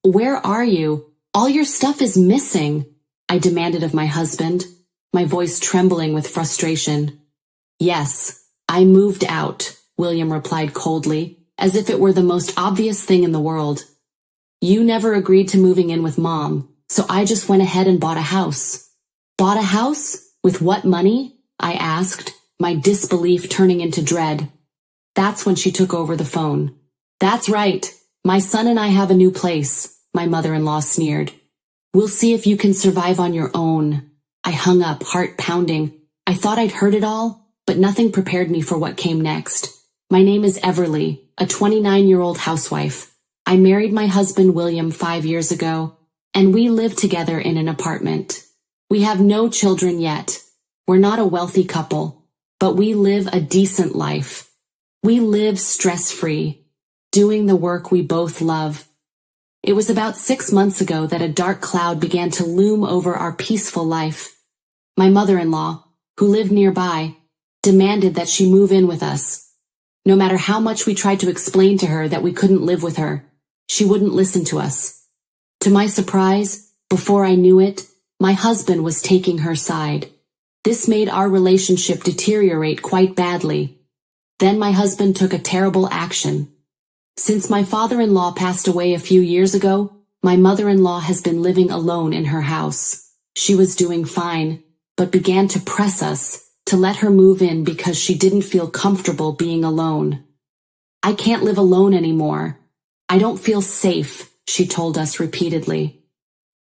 Where are you? All your stuff is missing, I demanded of my husband, my voice trembling with frustration. Yes, I moved out, William replied coldly, as if it were the most obvious thing in the world. You never agreed to moving in with Mom, so I just went ahead and bought a house. Bought a house? With what money? I asked, my disbelief turning into dread. That's when she took over the phone. That's right. My son and I have a new place, my mother-in-law sneered. We'll see if you can survive on your own. I hung up, heart pounding. I thought I'd heard it all, but nothing prepared me for what came next. My name is Everly, a 29-year-old housewife. I married my husband William 5 years ago, and we live together in an apartment. We have no children yet. We're not a wealthy couple, but we live a decent life. We live stress-free, doing the work we both love. It was about 6 months ago that a dark cloud began to loom over our peaceful life. My mother-in-law, who lived nearby, demanded that she move in with us. No matter how much we tried to explain to her that we couldn't live with her, she wouldn't listen to us. To my surprise, before I knew it, my husband was taking her side. This made our relationship deteriorate quite badly. Then my husband took a terrible action. Since my father-in-law passed away a few years ago, my mother-in-law has been living alone in her house. She was doing fine, but began to press us to let her move in because she didn't feel comfortable being alone. I can't live alone anymore. I don't feel safe, she told us repeatedly.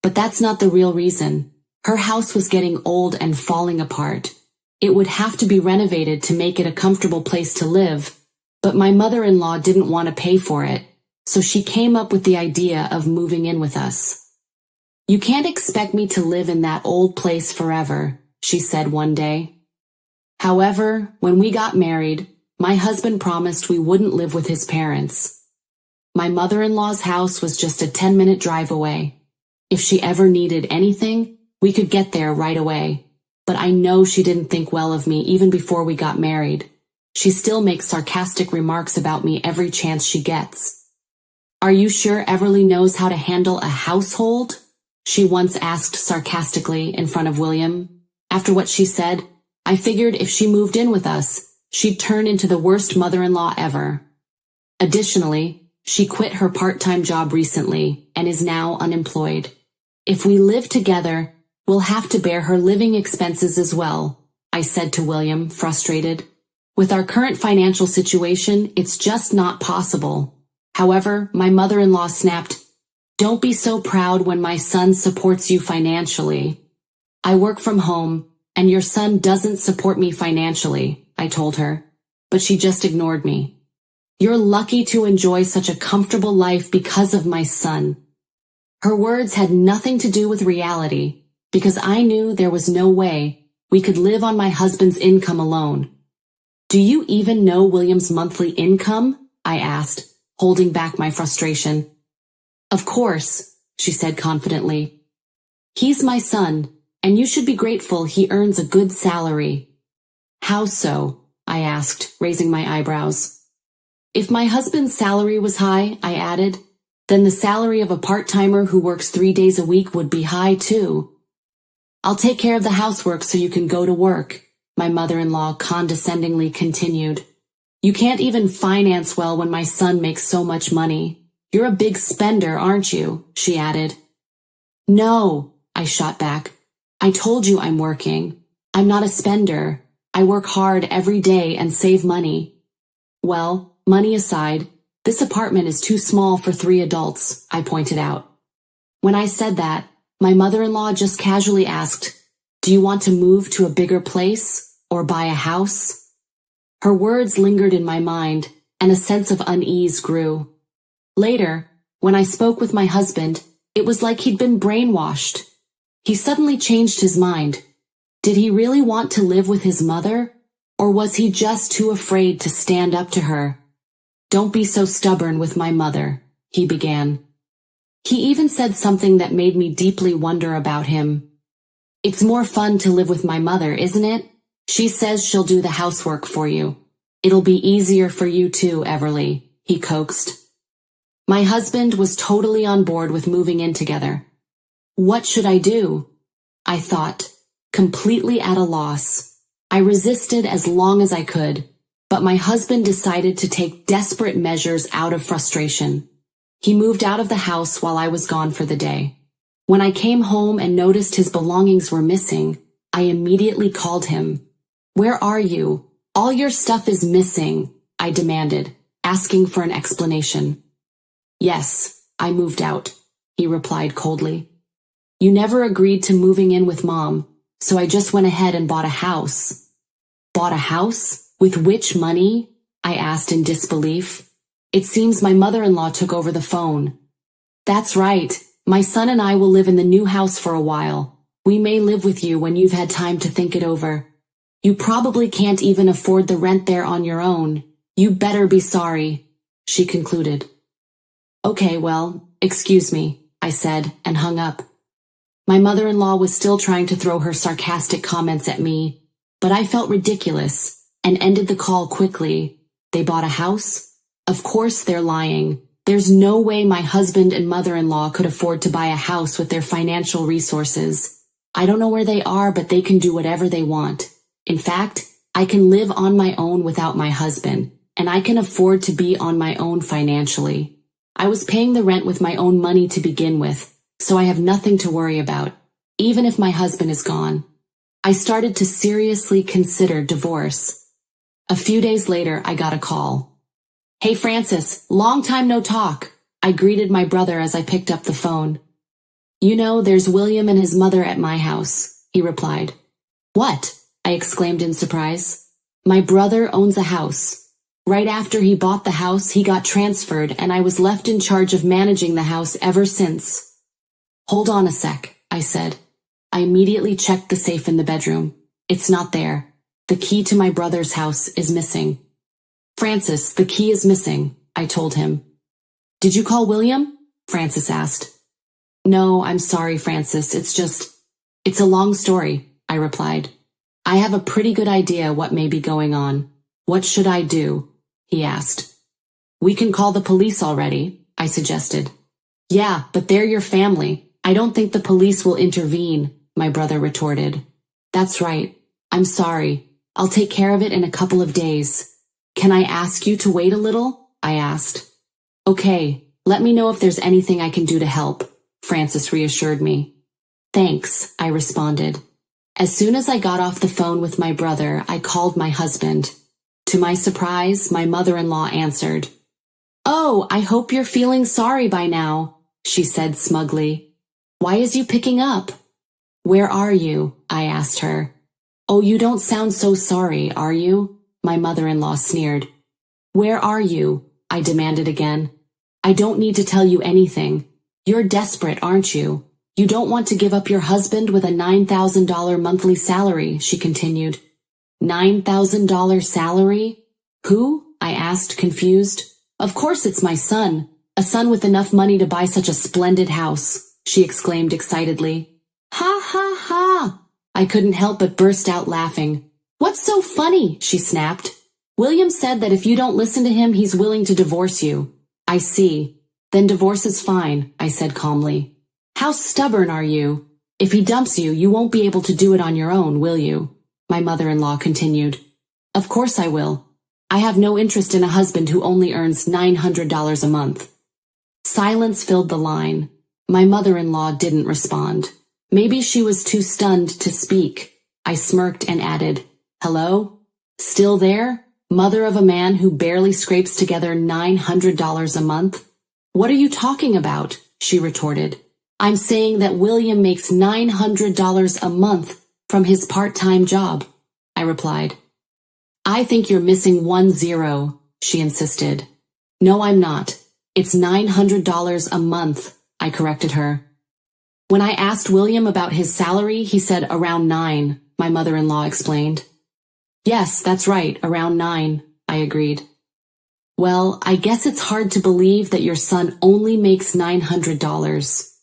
But that's not the real reason. Her house was getting old and falling apart. It would have to be renovated to make it a comfortable place to live, but my mother-in-law didn't want to pay for it, so she came up with the idea of moving in with us. You can't expect me to live in that old place forever, she said one day. However, when we got married, my husband promised we wouldn't live with his parents. My mother-in-law's house was just a 10-minute drive away. If she ever needed anything, we could get there right away. But I know she didn't think well of me even before we got married. She still makes sarcastic remarks about me every chance she gets. Are you sure Everly knows how to handle a household? She once asked sarcastically in front of William. After what she said, I figured if she moved in with us, she'd turn into the worst mother-in-law ever. Additionally, she quit her part-time job recently and is now unemployed. If we live together, we'll have to bear her living expenses as well, I said to William, frustrated. With our current financial situation, it's just not possible. However, my mother-in-law snapped, Don't be so proud when my son supports you financially. I work from home, and your son doesn't support me financially, I told her, but she just ignored me. You're lucky to enjoy such a comfortable life because of my son. Her words had nothing to do with reality, because I knew there was no way we could live on my husband's income alone. Do you even know William's monthly income? I asked, holding back my frustration. Of course, she said confidently. He's my son, and you should be grateful he earns a good salary. How so? I asked, raising my eyebrows. If my husband's salary was high, I added, then the salary of a part-timer who works 3 days a week would be high too. I'll take care of the housework so you can go to work, my mother-in-law condescendingly continued. You can't even finance well when my son makes so much money. You're a big spender, aren't you? She added. No, I shot back. I told you I'm working. I'm not a spender. I work hard every day and save money. Well, money aside, this apartment is too small for 3 adults, I pointed out. When I said that, my mother-in-law just casually asked, Do you want to move to a bigger place or buy a house? Her words lingered in my mind, and a sense of unease grew. Later, when I spoke with my husband, it was like he'd been brainwashed. He suddenly changed his mind. Did he really want to live with his mother, or was he just too afraid to stand up to her? Don't be so stubborn with my mother, he began. He even said something that made me deeply wonder about him. It's more fun to live with my mother, isn't it? She says she'll do the housework for you. It'll be easier for you too, Everly, he coaxed. My husband was totally on board with moving in together. What should I do? I thought, completely at a loss. I resisted as long as I could, but my husband decided to take desperate measures out of frustration. He moved out of the house while I was gone for the day. When I came home and noticed his belongings were missing, I immediately called him. "Where are you? All your stuff is missing," I demanded, asking for an explanation. "Yes, I moved out," he replied coldly. "You never agreed to moving in with Mom, so I just went ahead and bought a house." "Bought a house? With which money?" I asked in disbelief. "It seems my mother-in-law took over the phone." "That's right. My son and I will live in the new house for a while. We may live with you when you've had time to think it over. You probably can't even afford the rent there on your own. You better be sorry," she concluded. "Okay, well, excuse me," I said and hung up. My mother-in-law was still trying to throw her sarcastic comments at me, but I felt ridiculous and ended the call quickly. They bought a house? Of course they're lying. There's no way my husband and mother-in-law could afford to buy a house with their financial resources. I don't know where they are, but they can do whatever they want. In fact, I can live on my own without my husband, and I can afford to be on my own financially. I was paying the rent with my own money to begin with, so I have nothing to worry about, even if my husband is gone. I started to seriously consider divorce. A few days later, I got a call. "Hey Francis, long time no talk," I greeted my brother as I picked up the phone. "You know, there's William and his mother at my house," he replied. "What?" I exclaimed in surprise. "My brother owns a house. Right after he bought the house, he got transferred and I was left in charge of managing the house ever since." "Hold on a sec," I said. I immediately checked the safe in the bedroom. It's not there. The key to my brother's house is missing. "Francis, the key is missing," I told him. "Did you call William?" Francis asked. "No, I'm sorry, Francis. It's a long story," I replied. "I have a pretty good idea what may be going on. What should I do?" he asked. "We can call the police already," I suggested. "Yeah, but they're your family. I don't think the police will intervene," my brother retorted. "That's right. I'm sorry. I'll take care of it in a couple of days. Can I ask you to wait a little?" I asked. "Okay, let me know if there's anything I can do to help," Francis reassured me. "Thanks," I responded. As soon as I got off the phone with my brother, I called my husband. To my surprise, my mother-in-law answered. "Oh, I hope you're feeling sorry by now," she said smugly. "Why is you picking up?" "Where are you?" I asked her. "Oh, you don't sound so sorry, are you?" my mother-in-law sneered. "Where are you?" I demanded again. "I don't need to tell you anything. You're desperate, aren't you? You don't want to give up your husband with a $9,000 monthly salary," she continued. $9,000 salary? Who? I asked, confused. "Of course it's my son. A son with enough money to buy such a splendid house," she exclaimed excitedly. "Ha ha ha!" I couldn't help but burst out laughing. "What's so funny?" she snapped. "William said that if you don't listen to him, he's willing to divorce you." "I see. Then divorce is fine," I said calmly. "How stubborn are you? If he dumps you, you won't be able to do it on your own, will you?" my mother-in-law continued. "Of course I will. I have no interest in a husband who only earns $900 a month." Silence filled the line. My mother-in-law didn't respond. Maybe she was too stunned to speak. I smirked and added, "Hello? Still there? Mother of a man who barely scrapes together $900 a month?" "What are you talking about?" she retorted. "I'm saying that William makes $900 a month from his part-time job," I replied. "I think you're missing one zero," she insisted. "No, I'm not. It's $900 a month," I corrected her. When I asked William about his salary, he said around 9, my mother-in-law explained. "Yes, that's right, around 9, I agreed. "Well, I guess it's hard to believe that your son only makes $900.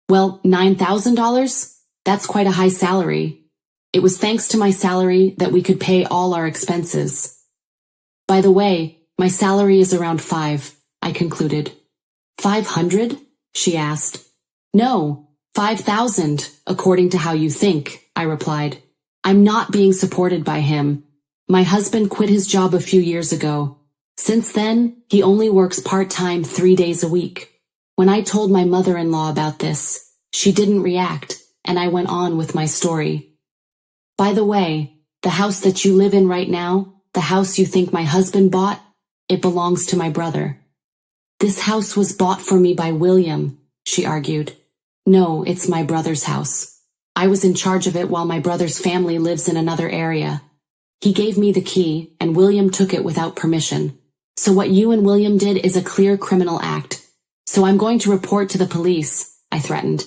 "Well, $9,000? That's quite a high salary. It was thanks to my salary that we could pay all our expenses. By the way, my salary is around 5, I concluded. 500? She asked. No, 5,000, according to how you think, I replied. I'm not being supported by him. My husband quit his job a few years ago. Since then, he only works part-time 3 days a week. When I told my mother-in-law about this, she didn't react, and I went on with my story. By the way, the house that you live in right now, the house you think my husband bought, it belongs to my brother. This house was bought for me by William, she argued. No, it's my brother's house. I was in charge of it while my brother's family lives in another area. He gave me the key, and William took it without permission. So what you and William did is a clear criminal act. So I'm going to report to the police, I threatened.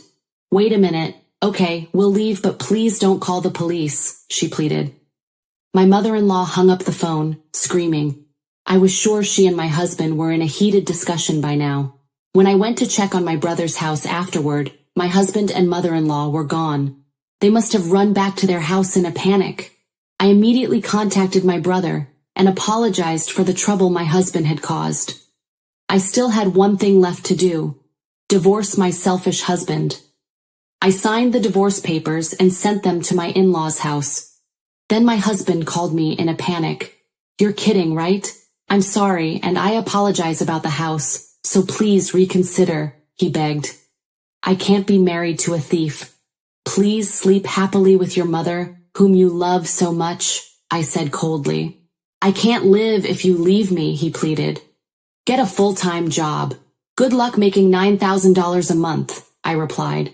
Wait a minute. Okay, we'll leave, but please don't call the police, she pleaded. My mother-in-law hung up the phone, screaming. I was sure she and my husband were in a heated discussion by now. When I went to check on my brother's house afterward, my husband and mother-in-law were gone. They must have run back to their house in a panic. I immediately contacted my brother and apologized for the trouble my husband had caused. I still had one thing left to do: divorce my selfish husband. I signed the divorce papers and sent them to my in-laws' house. Then my husband called me in a panic. You're kidding, right? I'm sorry, and I apologize about the house, so please reconsider, he begged. I can't be married to a thief. Please sleep happily with your mother, whom you love so much, I said coldly. I can't live if you leave me, he pleaded. Get a full-time job. Good luck making $9,000 a month, I replied.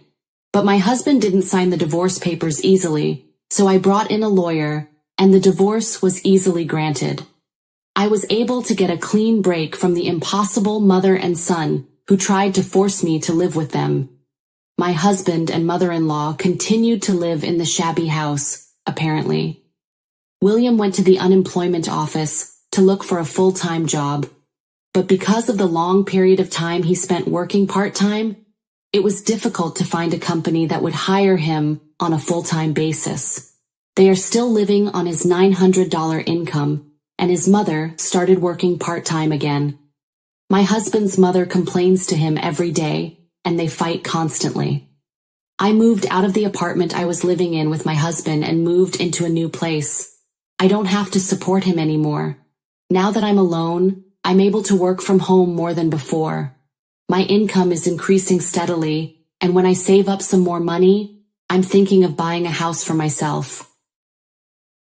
But my husband didn't sign the divorce papers easily, so I brought in a lawyer, and the divorce was easily granted. I was able to get a clean break from the impossible mother and son who tried to force me to live with them. My husband and mother-in-law continued to live in the shabby house, apparently. William went to the unemployment office to look for a full-time job, but because of the long period of time he spent working part-time, it was difficult to find a company that would hire him on a full-time basis. They are still living on his $900 income, and his mother started working part-time again. My husband's mother complains to him every day, and they fight constantly. I moved out of the apartment I was living in with my husband and moved into a new place. I don't have to support him anymore. Now that I'm alone, I'm able to work from home more than before. My income is increasing steadily, and when I save up some more money, I'm thinking of buying a house for myself.